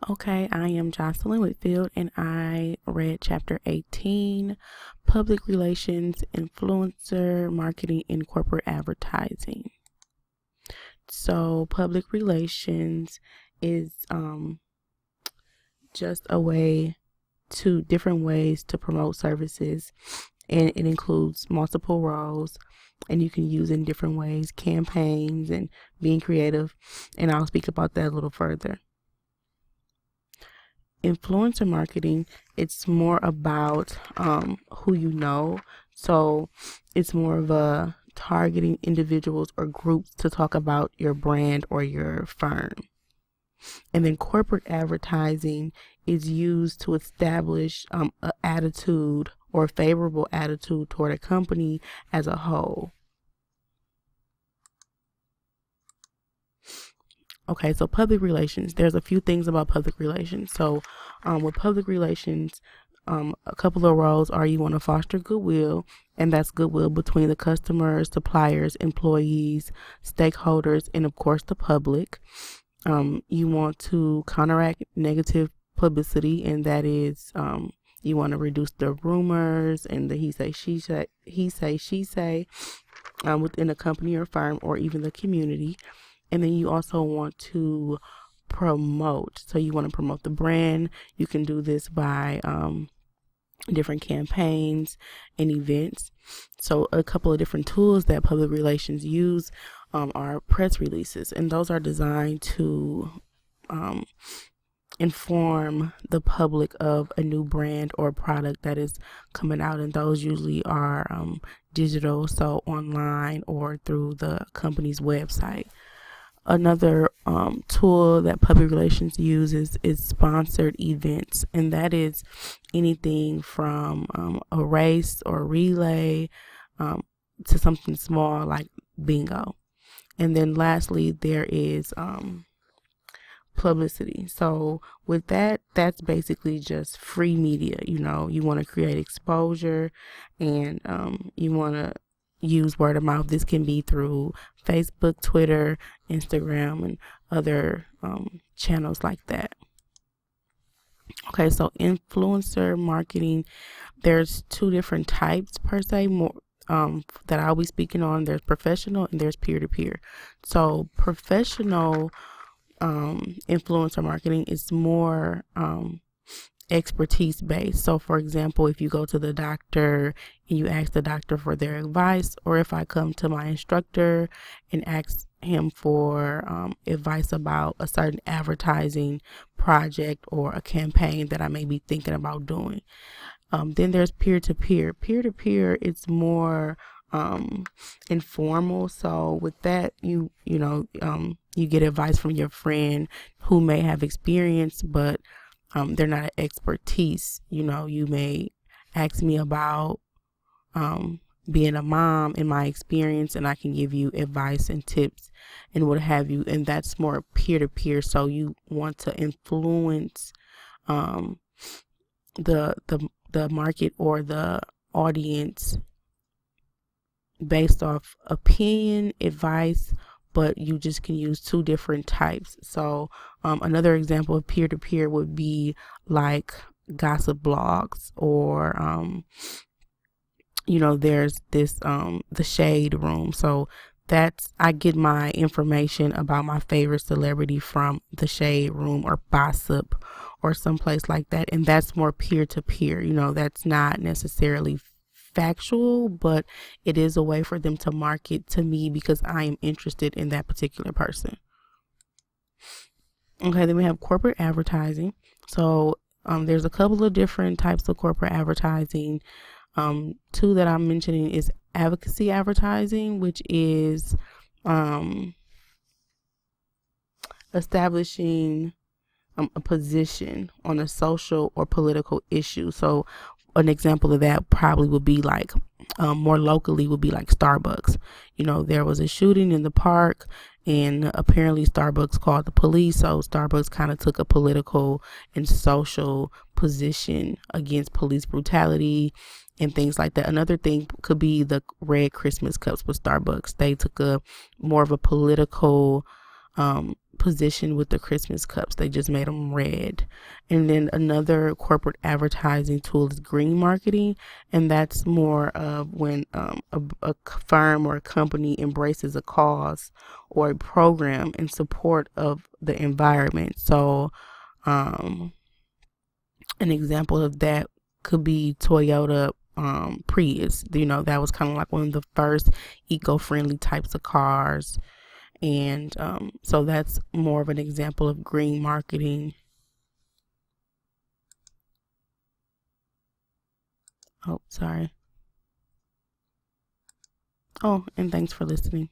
Okay, I am Jocelyn Whitfield, and I read Chapter 18, Public Relations, Influencer Marketing, and Corporate Advertising. So, public relations is just different ways to promote services, and it includes multiple roles, and you can use in different ways, campaigns, and being creative. And I'll speak about that a little further. Influencer marketing, it's more about who you know. So it's more of a targeting individuals or groups to talk about your brand or your firm. And then corporate advertising is used to establish an attitude or a favorable attitude toward a company as a whole. Okay, so public relations. There's a few things about public relations. So, with public relations, a couple of roles are you want to foster goodwill, and that's goodwill between the customers, suppliers, employees, stakeholders, and of course the public. You want to counteract negative publicity, and that is you want to reduce the rumors and the she say within a company or firm or even the community. And then you also want to promote. So you want to promote the brand. You can do this by different campaigns and events. So a couple of different tools that public relations use are press releases, and those are designed to inform the public of a new brand or product that is coming out, and those usually are digital, so online or through the company's website. Another tool that public relations uses is sponsored events, and that is anything from a race or relay to something small like bingo. And then lastly, there is publicity. So with that, that's basically just free media. You want to create exposure, and you want to use word of mouth. This can be through Facebook, Twitter, Instagram, and other channels like that. Okay, so influencer marketing, there's two different types per se, more that I'll be speaking on. There's professional and there's peer-to-peer. So professional influencer marketing is more expertise based. So for example, if you go to the doctor and you ask the doctor for their advice, or if I come to my instructor and ask him for advice about a certain advertising project or a campaign that I may be thinking about doing. Then there's peer-to-peer. Peer-to-peer, it's more informal. So with that, you get advice from your friend who may have experience, but they're not an expertise. You may ask me about being a mom in my experience, and I can give you advice and tips and what have you. And that's more peer-to-peer. So you want to influence the market or the audience based off opinion, advice, but you just can use two different types. So another example of peer-to-peer would be like gossip blogs, or there's this the Shade Room. So I get my information about my favorite celebrity from the Shade Room or Gossip or someplace like that, and that's more peer-to-peer. That's not necessarily factual, but it is a way for them to market to me because I am interested in that particular person. Okay, then we have corporate advertising. So there's a couple of different types of corporate advertising. Two that I'm mentioning is advocacy advertising, which is establishing a position on a social or political issue. So an example of that probably would be like more locally would be like Starbucks. There was a shooting in the park, and apparently Starbucks called the police. So Starbucks kind of took a political and social position against police brutality and things like that. Another thing could be the red Christmas cups with Starbucks. They took a more of a political position with the Christmas cups. They just made them red. And then another corporate advertising tool is green marketing, and that's more of when a firm or a company embraces a cause or a program in support of the environment. So an example of that could be Toyota Prius. That was kind of like one of the first eco-friendly types of cars. And so that's more of an example of green marketing. Oh, sorry. Oh, and thanks for listening.